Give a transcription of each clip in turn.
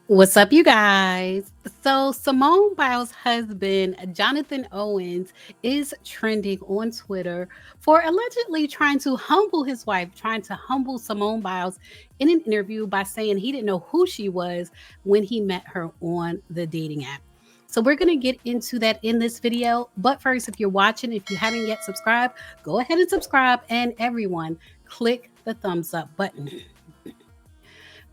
What's up, you guys? So, Simone Biles' husband, Jonathan Owens, is trending on Twitter for allegedly trying to humble his wife, trying to humble Simone Biles in an interview by saying he didn't know who she was when he met her on the dating app. So, we're going to get into that in this video. But first, if you're watching, if you haven't yet subscribed, go ahead and subscribe. And everyone, click the thumbs up button.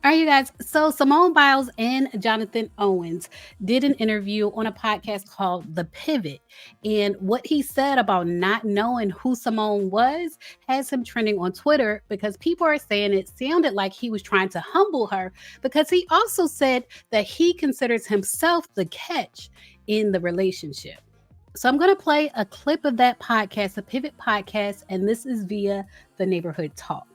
All right, you guys. So Simone Biles and Jonathan Owens did an interview on a podcast called The Pivot. And what he said about not knowing who Simone was has him trending on Twitter because people are saying it sounded like he was trying to humble her because he also said that he considers himself the catch in the relationship. So I'm going to play a clip of that podcast, the Pivot podcast, and this is via the Neighborhood Talk.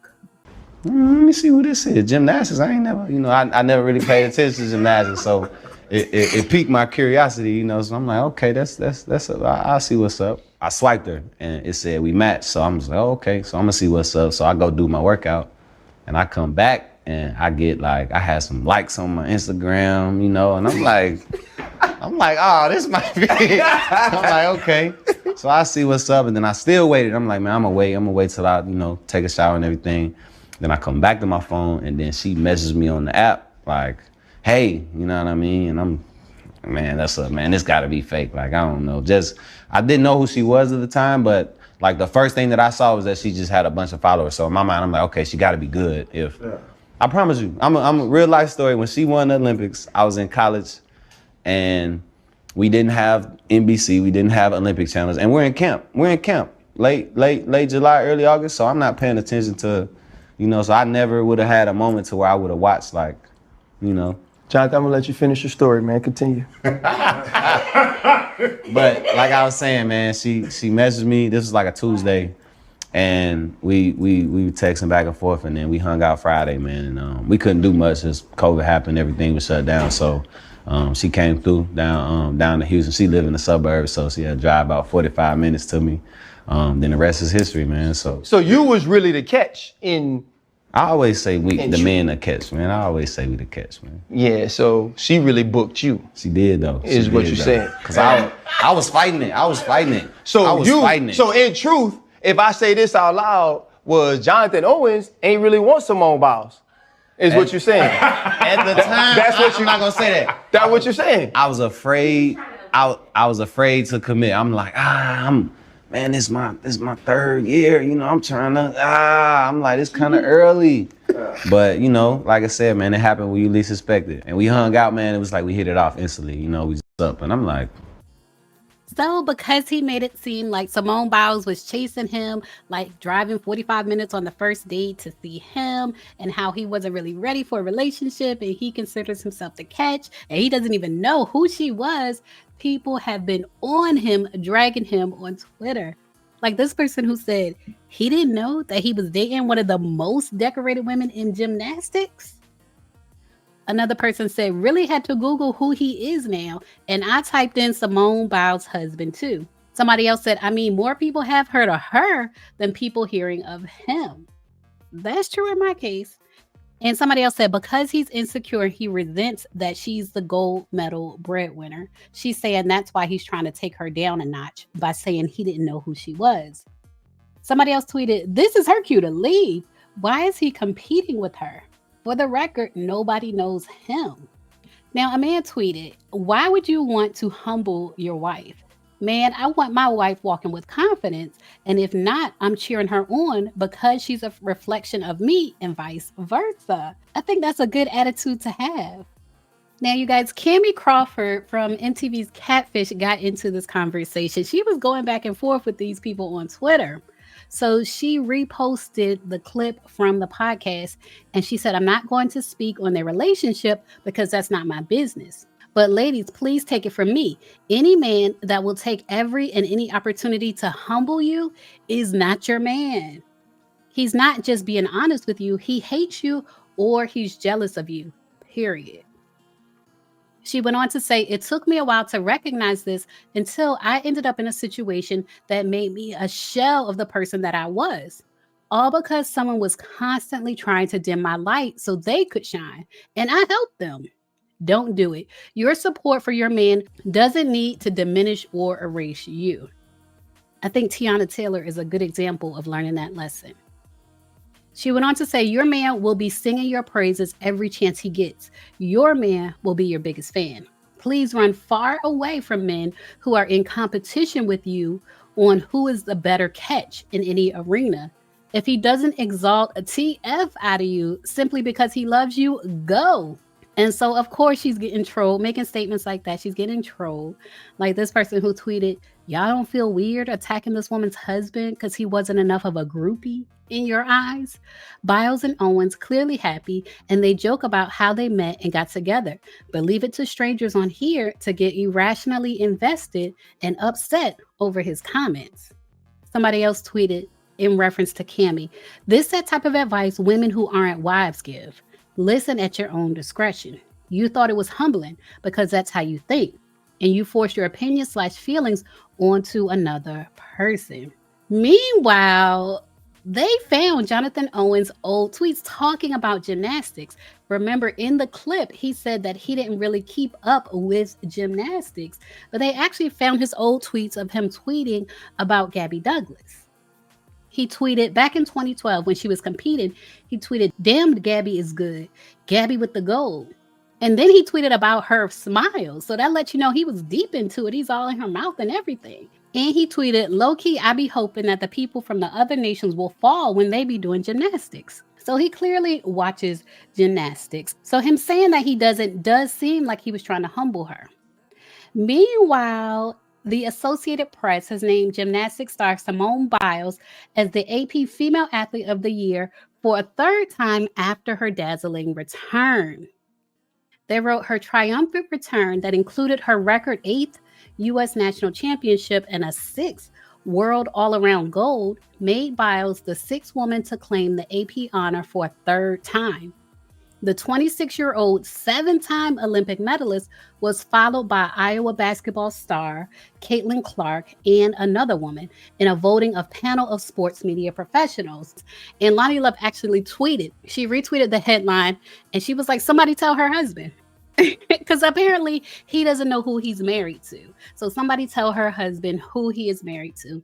Let me see who this is. Gymnastics. I ain't never, I never really paid attention to gymnastics, so it piqued my curiosity, So I'm like, okay, I'll see what's up. I swiped her and it said we matched, so I'm just like, oh, okay, so I'm gonna see what's up. So I go do my workout, and I come back and I get I had some likes on my Instagram, and I'm like, oh, this might be. I'm like, okay. So I see what's up, and then I still waited. I'm like, man, I'm gonna wait till I, take a shower and everything. Then I come back to my phone, and then she messages me on the app like, hey, you know what I mean? And this gotta be fake. Like, I don't know. I didn't know who she was at the time, but the first thing that I saw was that she just had a bunch of followers. So in my mind, I'm like, okay, she gotta be good. I promise you, I'm a real life story. When she won the Olympics, I was in college, and we didn't have NBC, we didn't have Olympic channels, and we're in camp. Late July, early August, so I'm not paying attention to, so I never would have had a moment to where I would have watched, Jonathan, I'm gonna let you finish your story, man. Continue. But like I was saying, man, she messaged me. This was like a Tuesday, and we were texting back and forth, and then we hung out Friday, man. And we couldn't do much as COVID happened, everything was shut down. So she came through down to Houston. She lived in the suburbs, so she had to drive about 45 minutes to me. Then the rest is history, man. So you was really the catch in. I always say the men the catch, man. I always say we the catch, man. Yeah, so she really booked you. She did, though. Is what you're saying. Because I was fighting it. So in truth, if I say this out loud, was Jonathan Owens ain't really want Simone Biles. Is what you're saying. At the time, I'm not gonna say that. That's what you're saying. I was afraid. I was afraid to commit. I'm like, man, this is my third year. I'm trying to. I'm like, it's kind of early. But like I said, man, it happened when you least expect it. And we hung out, man. It was like we hit it off instantly. We was up, and I'm like. So because he made it seem like Simone Biles was chasing him, like driving 45 minutes on the first date to see him, and how he wasn't really ready for a relationship, and he considers himself the catch, and he doesn't even know who she was, people have been on him, dragging him on Twitter. Like this person who said he didn't know that he was dating one of the most decorated women in gymnastics. Another person said, really had to Google who he is now. And I typed in Simone Biles' husband too. Somebody else said, more people have heard of her than people hearing of him. That's true in my case. And somebody else said, because he's insecure, he resents that she's the gold medal breadwinner. She's saying that's why he's trying to take her down a notch by saying he didn't know who she was. Somebody else tweeted, this is her cue to leave. Why is he competing with her? For the record, nobody knows him. Now, a man tweeted, why would you want to humble your wife? Man, I want my wife walking with confidence. And if not, I'm cheering her on because she's a reflection of me and vice versa. I think that's a good attitude to have. Now, you guys, Cammie Crawford from MTV's Catfish got into this conversation. She was going back and forth with these people on Twitter. So she reposted the clip from the podcast and she said, I'm not going to speak on their relationship because that's not my business. But ladies, please take it from me. Any man that will take every and any opportunity to humble you is not your man. He's not just being honest with you. He hates you or he's jealous of you, period. She went on to say, it took me a while to recognize this until I ended up in a situation that made me a shell of the person that I was. All because someone was constantly trying to dim my light so they could shine. And I helped them. Don't do it. Your support for your man doesn't need to diminish or erase you. I think Tiana Taylor is a good example of learning that lesson. She went on to say, your man will be singing your praises every chance he gets. Your man will be your biggest fan. Please run far away from men who are in competition with you on who is the better catch in any arena. If he doesn't exalt a TF out of you simply because he loves you, go. And so, of course, she's getting trolled, making statements like that. She's getting trolled. Like this person who tweeted, y'all don't feel weird attacking this woman's husband because he wasn't enough of a groupie in your eyes? Biles and Owens clearly happy, and they joke about how they met and got together. But leave it to strangers on here to get irrationally invested and upset over his comments. Somebody else tweeted in reference to Cammie, this that type of advice women who aren't wives give. Listen at your own discretion. You thought it was humbling because that's how you think, and you forced your opinion/feelings onto another person. Meanwhile, they found Jonathan Owens' old tweets talking about gymnastics. Remember, in the clip, he said that he didn't really keep up with gymnastics, but they actually found his old tweets of him tweeting about Gabby Douglas. He tweeted back in 2012 when she was competing, he tweeted, damn, Gabby is good. Gabby with the gold. And then he tweeted about her smile. So that lets you know he was deep into it. He's all in her mouth and everything. And he tweeted, low-key, I be hoping that the people from the other nations will fall when they be doing gymnastics. So he clearly watches gymnastics. So him saying that he doesn't does seem like he was trying to humble her. Meanwhile, the Associated Press has named gymnastics star Simone Biles as the AP Female Athlete of the Year for a third time after her dazzling return. They wrote her triumphant return that included her record 8th U.S. National Championship and a 6th World All-Around Gold made Biles the 6th woman to claim the AP honor for a third time. The 26-year-old 7-time Olympic medalist was followed by Iowa basketball star Caitlin Clark and another woman in a voting of panel of sports media professionals. And Lonnie Love actually tweeted, she retweeted the headline, and she was like, somebody tell her husband. Because apparently he doesn't know who he's married to. So somebody tell her husband who he is married to.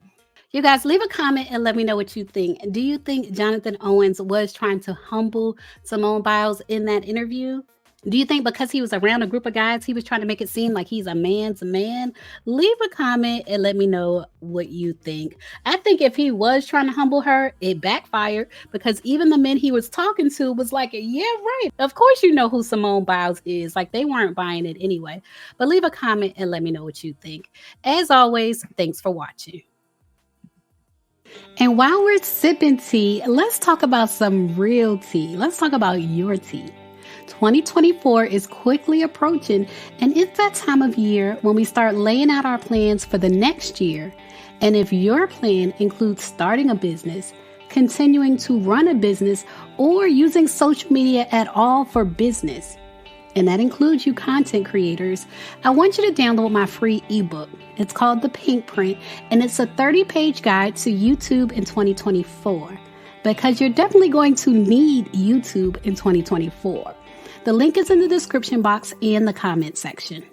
You guys, leave a comment and let me know what you think. Do you think Jonathan Owens was trying to humble Simone Biles in that interview? Do you think because he was around a group of guys, he was trying to make it seem like he's a man's man? Leave a comment and let me know what you think. I think if he was trying to humble her, it backfired because even the men he was talking to was like, yeah, right. Of course you know who Simone Biles is. Like they weren't buying it anyway. But leave a comment and let me know what you think. As always, thanks for watching. And while we're sipping tea, let's talk about some real tea. Let's talk about your tea. 2024 is quickly approaching, and it's that time of year when we start laying out our plans for the next year. And if your plan includes starting a business, continuing to run a business, or using social media at all for business, and that includes you content creators, I want you to download my free ebook. It's called The Pink Print, and it's a 30-page guide to YouTube in 2024, because you're definitely going to need YouTube in 2024. The link is in the description box and the comment section.